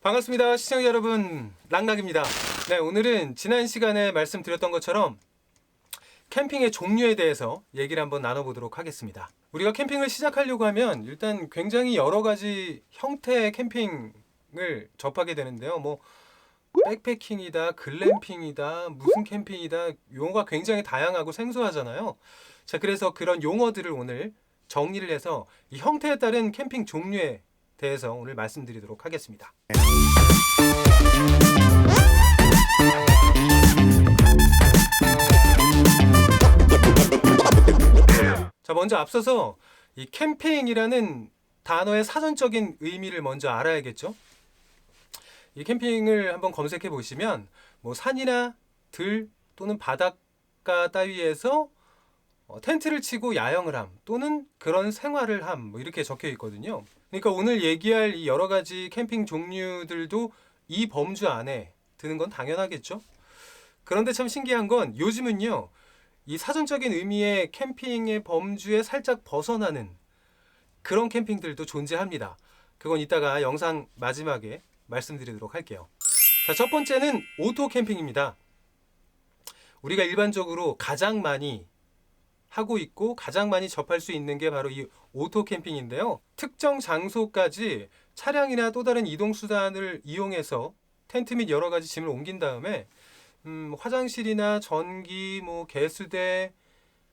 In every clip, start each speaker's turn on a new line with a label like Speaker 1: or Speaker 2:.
Speaker 1: 반갑습니다. 시청자 여러분, 락락입니다. 네, 오늘은 지난 시간에 말씀드렸던 것처럼 캠핑의 종류에 대해서 얘기를 한번 나눠보도록 하겠습니다. 우리가 캠핑을 시작하려고 하면 일단 굉장히 여러 가지 형태의 캠핑을 접하게 되는데요. 뭐 백패킹이다, 글램핑이다, 무슨 캠핑이다, 용어가 굉장히 다양하고 생소하잖아요. 자, 그래서 그런 용어들을 오늘 정리를 해서 이 형태에 따른 캠핑 종류에 대해서 오늘 말씀드리도록 하겠습니다. 자, 먼저 앞서서 이 캠핑이라는 단어의 사전적인 의미를 먼저 알아야겠죠. 이 캠핑을 한번 검색해 보시면 뭐 산이나 들 또는 바닷가 따위에서 텐트를 치고 야영을 함 또는 그런 생활을 함 뭐 이렇게 적혀 있거든요. 그러니까 오늘 얘기할 이 여러 가지 캠핑 종류들도 이 범주 안에 드는 건 당연하겠죠. 그런데 참 신기한 건 요즘은요, 이 사전적인 의미의 캠핑의 범주에 살짝 벗어나는 그런 캠핑들도 존재합니다. 그건 이따가 영상 마지막에 말씀드리도록 할게요. 자, 첫 번째는 오토 캠핑입니다. 우리가 일반적으로 가장 많이 하고 있고 가장 많이 접할 수 있는 게 바로 이 오토 캠핑인데요. 특정 장소까지 차량이나 또 다른 이동 수단을 이용해서 텐트 및 여러 가지 짐을 옮긴 다음에 화장실이나 전기, 뭐 개수대,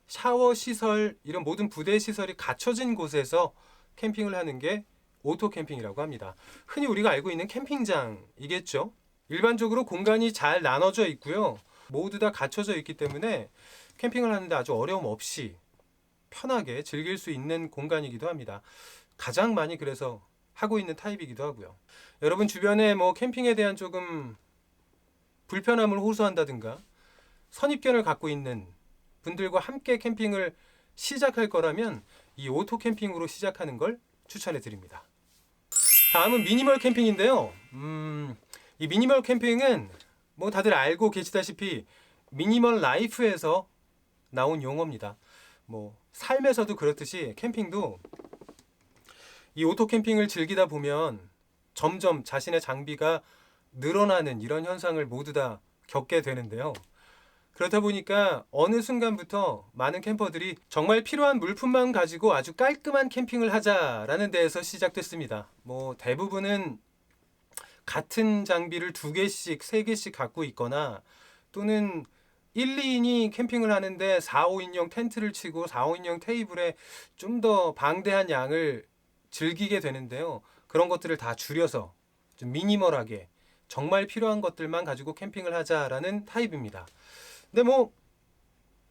Speaker 1: 샤워 시설 이런 모든 부대 시설이 갖춰진 곳에서 캠핑을 하는 게 오토 캠핑이라고 합니다. 흔히 우리가 알고 있는 캠핑장이겠죠. 일반적으로 공간이 잘 나눠져 있고요. 모두 다 갖춰져 있기 때문에 캠핑을 하는데 아주 어려움 없이 편하게 즐길 수 있는 공간이기도 합니다. 가장 많이 그래서 하고 있는 타입이기도 하고요. 여러분 주변에 뭐 캠핑에 대한 조금 불편함을 호소한다든가 선입견을 갖고 있는 분들과 함께 캠핑을 시작할 거라면 이 오토 캠핑으로 시작하는 걸 추천해 드립니다. 다음은 미니멀 캠핑인데요. 이 미니멀 캠핑은 뭐 다들 알고 계시다시피 미니멀 라이프에서 나온 용어입니다. 뭐 삶에서도 그렇듯이 캠핑도 이 오토 캠핑을 즐기다 보면 점점 자신의 장비가 늘어나는 이런 현상을 모두 다 겪게 되는데요. 그렇다 보니까 어느 순간부터 많은 캠퍼들이 정말 필요한 물품만 가지고 아주 깔끔한 캠핑을 하자라는 데에서 시작됐습니다. 뭐 대부분은 같은 장비를 2개씩, 3개씩 갖고 있거나 또는 1, 2인이 캠핑을 하는데 4, 5인용 텐트를 치고 4, 5인용 테이블에 좀 더 방대한 양을 즐기게 되는데요. 그런 것들을 다 줄여서 좀 미니멀하게 정말 필요한 것들만 가지고 캠핑을 하자라는 타입입니다. 근데 뭐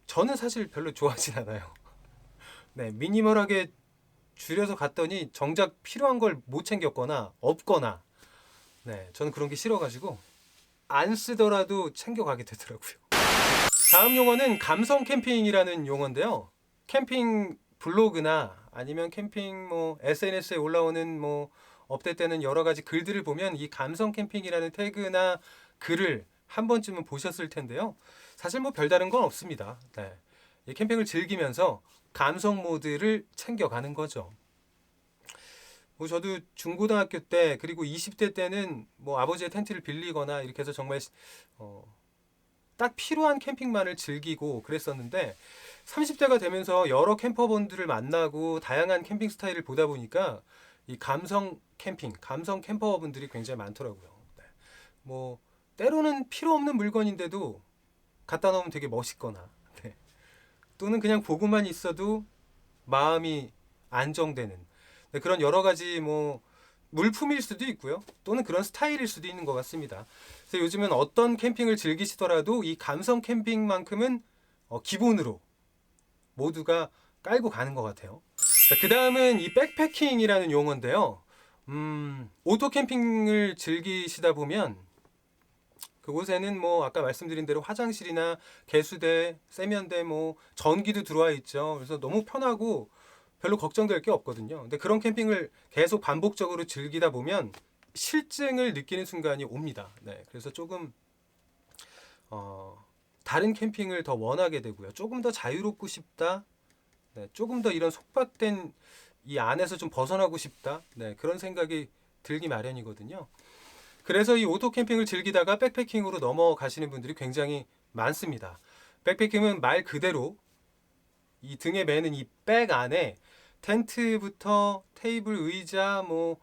Speaker 1: 저는 사실 별로 좋아하진 않아요. 네, 미니멀하게 줄여서 갔더니 정작 필요한 걸 못 챙겼거나 없거나, 네, 저는 그런 게 싫어가지고 안 쓰더라도 챙겨가게 되더라고요. 다음 용어는 감성 캠핑이라는 용어인데요. 캠핑 블로그나 아니면 캠핑 뭐 SNS에 올라오는 뭐 업데이트되는 여러 가지 글들을 보면 이 감성 캠핑이라는 태그나 글을 한 번쯤은 보셨을 텐데요. 사실 뭐 별다른 건 없습니다. 네. 이 캠핑을 즐기면서 감성 모드를 챙겨가는 거죠. 뭐 저도 중고등학교 때 그리고 20대 때는 뭐 아버지의 텐트를 빌리거나 이렇게 해서 정말 딱 필요한 캠핑만을 즐기고 그랬었는데 30대가 되면서 여러 캠퍼분들을 만나고 다양한 캠핑 스타일을 보다 보니까 이 감성 캠핑, 감성 캠퍼분들이 굉장히 많더라고요. 네. 뭐 때로는 필요 없는 물건인데도 갖다 놓으면 되게 멋있거나, 네. 또는 그냥 보고만 있어도 마음이 안정되는, 네, 그런 여러 가지 뭐 물품일 수도 있고요. 또는 그런 스타일일 수도 있는 것 같습니다. 그래서 요즘은 어떤 캠핑을 즐기시더라도 이 감성 캠핑만큼은 기본으로 모두가 깔고 가는 것 같아요. 그 다음은 이 백패킹이라는 용어인데요. 오토 캠핑을 즐기시다 보면 그곳에는 뭐 아까 말씀드린 대로 화장실이나 개수대, 세면대, 뭐 전기도 들어와 있죠. 그래서 너무 편하고 별로 걱정될 게 없거든요. 근데 그런 캠핑을 계속 반복적으로 즐기다 보면 실증을 느끼는 순간이 옵니다. 네, 그래서 조금 다른 캠핑을 더 원하게 되고요. 조금 더 자유롭고 싶다. 네, 조금 더 이런 속박된 이 안에서 좀 벗어나고 싶다. 네, 그런 생각이 들기 마련이거든요. 그래서 이 오토 캠핑을 즐기다가 백패킹으로 넘어가시는 분들이 굉장히 많습니다. 백패킹은 말 그대로 이 등에 매는 이 백 안에 텐트부터 테이블, 의자, 뭐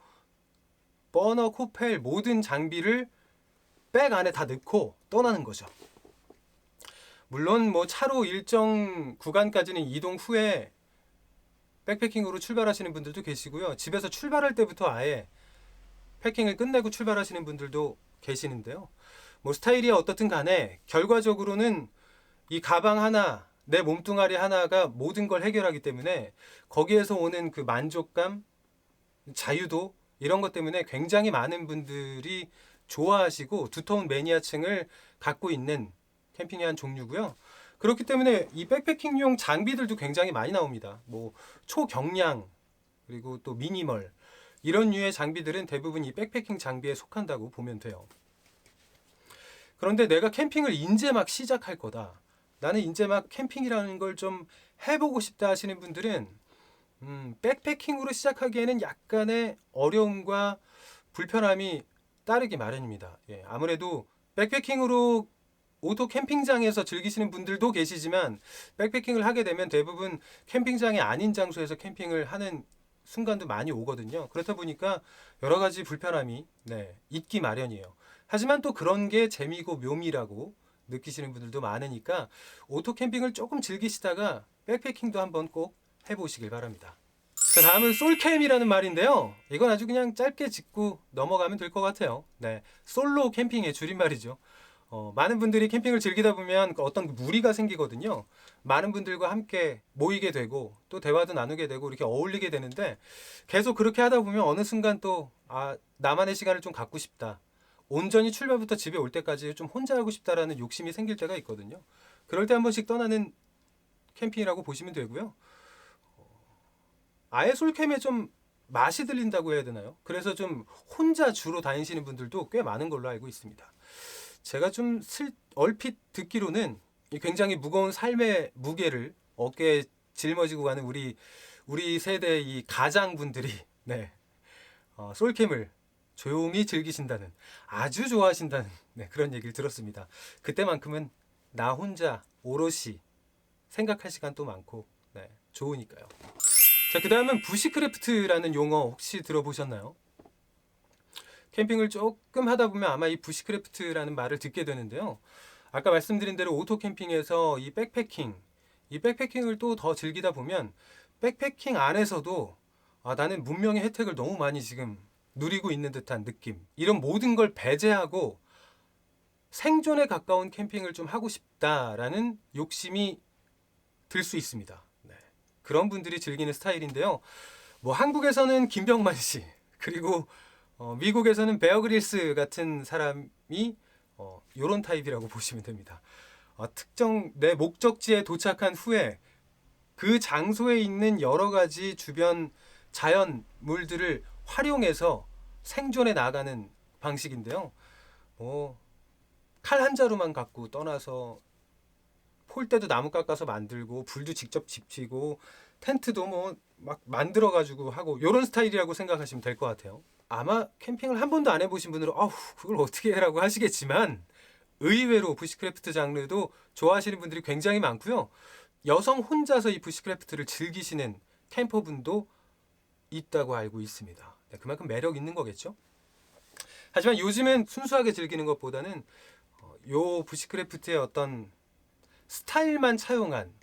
Speaker 1: 버너, 코펠 모든 장비를 백 안에 다 넣고 떠나는 거죠. 물론 뭐 차로 일정 구간까지는 이동 후에 백패킹으로 출발하시는 분들도 계시고요. 집에서 출발할 때부터 아예 패킹을 끝내고 출발하시는 분들도 계시는데요. 뭐 스타일이 어떻든 간에 결과적으로는 이 가방 하나, 내 몸뚱아리 하나가 모든 걸 해결하기 때문에 거기에서 오는 그 만족감, 자유도 이런 것 때문에 굉장히 많은 분들이 좋아하시고 두터운 매니아층을 갖고 있는 캠핑의 한 종류고요. 그렇기 때문에 이 백패킹용 장비들도 굉장히 많이 나옵니다. 뭐 초경량 그리고 또 미니멀 이런 류의 장비들은 대부분 이 백패킹 장비에 속한다고 보면 돼요. 그런데 내가 캠핑을 이제 막 시작할 거다. 나는 이제 막 캠핑이라는 걸 좀 해보고 싶다 하시는 분들은 백패킹으로 시작하기에는 약간의 어려움과 불편함이 따르기 마련입니다. 예, 아무래도 백패킹으로 오토 캠핑장에서 즐기시는 분들도 계시지만 백패킹을 하게 되면 대부분 캠핑장이 아닌 장소에서 캠핑을 하는 순간도 많이 오거든요. 그렇다 보니까 여러 가지 불편함이 있기 마련이에요. 하지만 또 그런 게 재미고 묘미라고 느끼시는 분들도 많으니까 오토 캠핑을 조금 즐기시다가 백패킹도 한번 꼭 해보시길 바랍니다. 자, 다음은 솔캠이라는 말인데요. 이건 아주 그냥 짧게 짚고 넘어가면 될 것 같아요. 네, 솔로 캠핑의 줄임말이죠. 많은 분들이 캠핑을 즐기다 보면 어떤 무리가 생기거든요. 많은 분들과 함께 모이게 되고 또 대화도 나누게 되고 이렇게 어울리게 되는데 계속 그렇게 하다 보면 어느 순간 또 나만의 시간을 좀 갖고 싶다. 온전히 출발부터 집에 올 때까지 좀 혼자 하고 싶다라는 욕심이 생길 때가 있거든요. 그럴 때 한 번씩 떠나는 캠핑이라고 보시면 되고요. 아예 솔캠에 좀 맛이 들린다고 해야 되나요? 그래서 좀 혼자 주로 다니시는 분들도 꽤 많은 걸로 알고 있습니다. 제가 좀 얼핏 듣기로는 굉장히 무거운 삶의 무게를 어깨에 짊어지고 가는 우리 세대의 이 가장분들이 솔캠을 조용히 즐기신다는 아주 좋아하신다는 그런 얘기를 들었습니다. 그때만큼은 나 혼자 오롯이 생각할 시간도 많고 좋으니까요. 자, 그 다음은 부시크래프트라는 용어 혹시 들어보셨나요? 캠핑을 조금 하다 보면 아마 이 부시크래프트라는 말을 듣게 되는데요. 아까 말씀드린 대로 오토 캠핑에서 이 백패킹을 또 더 즐기다 보면 백패킹 안에서도 나는 문명의 혜택을 너무 많이 지금 누리고 있는 듯한 느낌. 이런 모든 걸 배제하고 생존에 가까운 캠핑을 좀 하고 싶다라는 욕심이 들 수 있습니다. 그런 분들이 즐기는 스타일인데요. 뭐 한국에서는 김병만 씨, 그리고 미국에서는 베어 그릴스 같은 사람이 요런 타입이라고 보시면 됩니다. 특정 내 목적지에 도착한 후에 그 장소에 있는 여러 가지 주변 자연물들을 활용해서 생존에 나아가는 방식인데요. 칼 한 자루만 갖고 떠나서 폴대도 나무 깎아서 만들고 불도 직접 지피고 텐트도 뭐 막 만들어 가지고 하고 이런 스타일이라고 생각하시면 될 것 같아요. 아마 캠핑을 한 번도 안 해보신 분들은 그걸 어떻게 해라고 하시겠지만 의외로 부시크래프트 장르도 좋아하시는 분들이 굉장히 많고요. 여성 혼자서 이 부시크래프트를 즐기시는 캠퍼분도 있다고 알고 있습니다. 그만큼 매력 있는 거겠죠. 하지만 요즘은 순수하게 즐기는 것보다는 요 부시크래프트의 어떤 스타일만 차용한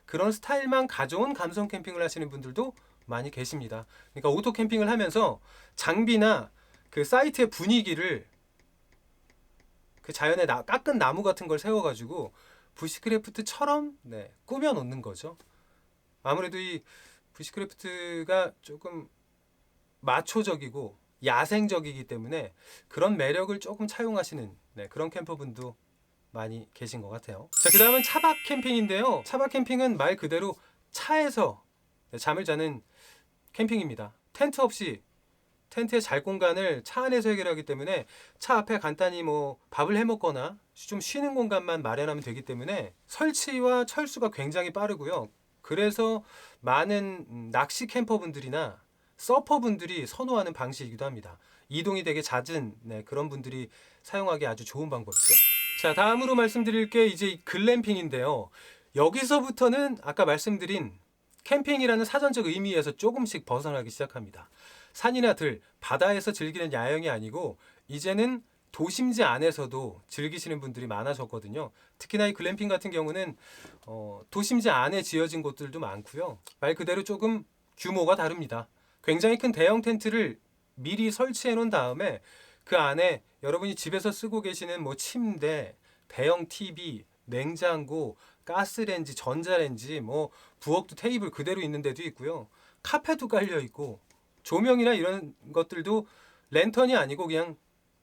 Speaker 1: 그런 스타일만 가져온 감성 캠핑을 하시는 분들도 많이 계십니다. 그러니까 오토 캠핑을 하면서 장비나 그 사이트의 분위기를 그 자연에 깎은 나무 같은 걸 세워가지고 부시크래프트처럼 꾸며 놓는 거죠. 아무래도 이 부시크래프트가 조금 마초적이고 야생적이기 때문에 그런 매력을 조금 차용하시는 그런 캠퍼분도 많이 계신 것 같아요. 자, 그 다음은 차박 캠핑인데요. 차박 캠핑은 말 그대로 차에서 잠을 자는 캠핑입니다. 텐트 없이 텐트의 잘 공간을 차 안에서 해결하기 때문에 차 앞에 간단히 뭐 밥을 해 먹거나 좀 쉬는 공간만 마련하면 되기 때문에 설치와 철수가 굉장히 빠르고요. 그래서 많은 낚시 캠퍼분들이나 서퍼분들이 선호하는 방식이기도 합니다. 이동이 되게 잦은 그런 분들이 사용하기 아주 좋은 방법이죠. 자, 다음으로 말씀드릴 게 이제 이 글램핑인데요. 여기서부터는 아까 말씀드린 캠핑이라는 사전적 의미에서 조금씩 벗어나기 시작합니다. 산이나 들, 바다에서 즐기는 야영이 아니고 이제는 도심지 안에서도 즐기시는 분들이 많아졌거든요. 특히나 이 글램핑 같은 경우는 도심지 안에 지어진 곳들도 많고요. 말 그대로 조금 규모가 다릅니다. 굉장히 큰 대형 텐트를 미리 설치해 놓은 다음에 그 안에 여러분이 집에서 쓰고 계시는 뭐 침대, 대형 TV, 냉장고, 가스레인지, 전자레인지, 뭐 부엌도 테이블 그대로 있는 데도 있고요. 카페도 깔려 있고 조명이나 이런 것들도 랜턴이 아니고 그냥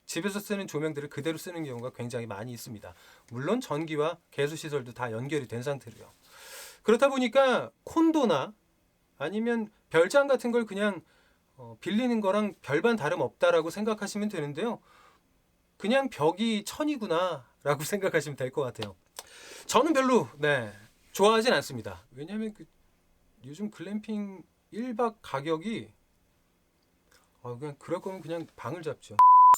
Speaker 1: 집에서 쓰는 조명들을 그대로 쓰는 경우가 굉장히 많이 있습니다. 물론 전기와 개수 시설도 다 연결이 된 상태로요. 그렇다 보니까 콘도나 아니면 별장 같은 걸 그냥 빌리는 거랑 별반 다름 없다라고 생각하시면 되는데요. 그냥 벽이 천이구나 라고 생각하시면 될 것 같아요. 저는 별로 좋아하진 않습니다. 왜냐하면 요즘 글램핑 1박 가격이 그냥 그럴 거면 그냥 방을 잡죠.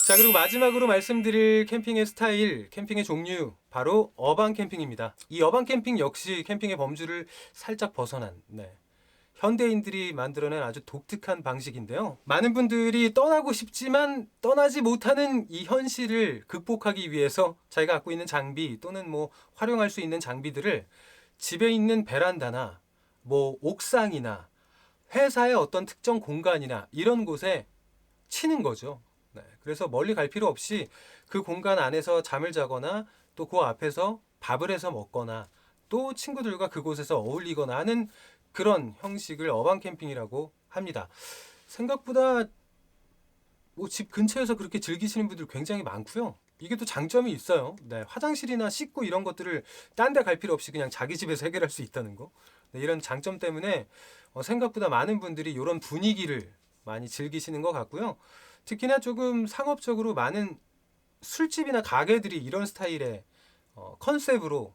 Speaker 1: 자, 그리고 마지막으로 말씀드릴 캠핑의 스타일, 캠핑의 종류, 바로 어반 캠핑입니다. 이 어반 캠핑 역시 캠핑의 범주를 살짝 벗어난 현대인들이 만들어낸 아주 독특한 방식인데요. 많은 분들이 떠나고 싶지만 떠나지 못하는 이 현실을 극복하기 위해서 자기가 갖고 있는 장비 또는 뭐 활용할 수 있는 장비들을 집에 있는 베란다나 뭐 옥상이나 회사의 어떤 특정 공간이나 이런 곳에 치는 거죠. 그래서 멀리 갈 필요 없이 그 공간 안에서 잠을 자거나 또 그 앞에서 밥을 해서 먹거나 또 친구들과 그곳에서 어울리거나 하는 그런 형식을 어반 캠핑이라고 합니다. 생각보다 뭐 집 근처에서 그렇게 즐기시는 분들 굉장히 많고요. 이게 또 장점이 있어요. 화장실이나 씻고 이런 것들을 딴 데 갈 필요 없이 그냥 자기 집에서 해결할 수 있다는 거. 이런 장점 때문에 생각보다 많은 분들이 이런 분위기를 많이 즐기시는 것 같고요. 특히나 조금 상업적으로 많은 술집이나 가게들이 이런 스타일의 컨셉으로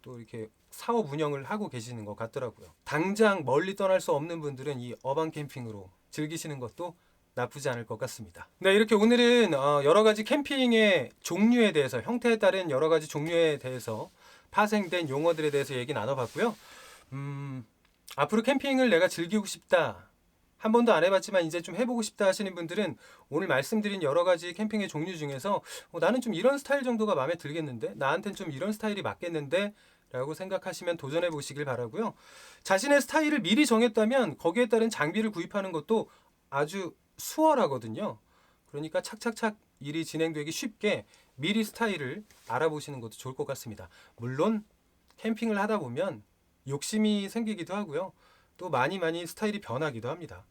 Speaker 1: 또 이렇게 사업 운영을 하고 계시는 것 같더라고요. 당장 멀리 떠날 수 없는 분들은 이 어반 캠핑으로 즐기시는 것도 나쁘지 않을 것 같습니다. 이렇게 오늘은 여러 가지 캠핑의 종류에 대해서, 형태에 따른 여러 가지 종류에 대해서 파생된 용어들에 대해서 얘기 나눠봤고요. 앞으로 캠핑을 내가 즐기고 싶다, 한 번도 안 해봤지만 이제 좀 해보고 싶다 하시는 분들은 오늘 말씀드린 여러 가지 캠핑의 종류 중에서 나는 좀 이런 스타일 정도가 마음에 들겠는데, 나한텐 좀 이런 스타일이 맞겠는데 라고 생각하시면 도전해 보시길 바라고요. 자신의 스타일을 미리 정했다면 거기에 따른 장비를 구입하는 것도 아주 수월하거든요. 그러니까 착착착 일이 진행되기 쉽게 미리 스타일을 알아보시는 것도 좋을 것 같습니다. 물론 캠핑을 하다 보면 욕심이 생기기도 하고요. 또 많이 스타일이 변하기도 합니다.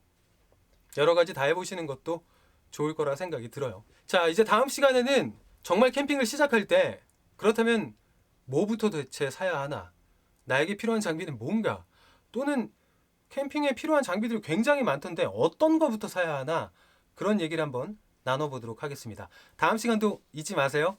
Speaker 1: 여러 가지 다 해보시는 것도 좋을 거라 생각이 들어요. 자, 이제 다음 시간에는 정말 캠핑을 시작할 때 그렇다면 뭐부터 대체 사야 하나? 나에게 필요한 장비는 뭔가? 또는 캠핑에 필요한 장비들이 굉장히 많던데 어떤 거부터 사야 하나? 그런 얘기를 한번 나눠보도록 하겠습니다. 다음 시간도 잊지 마세요.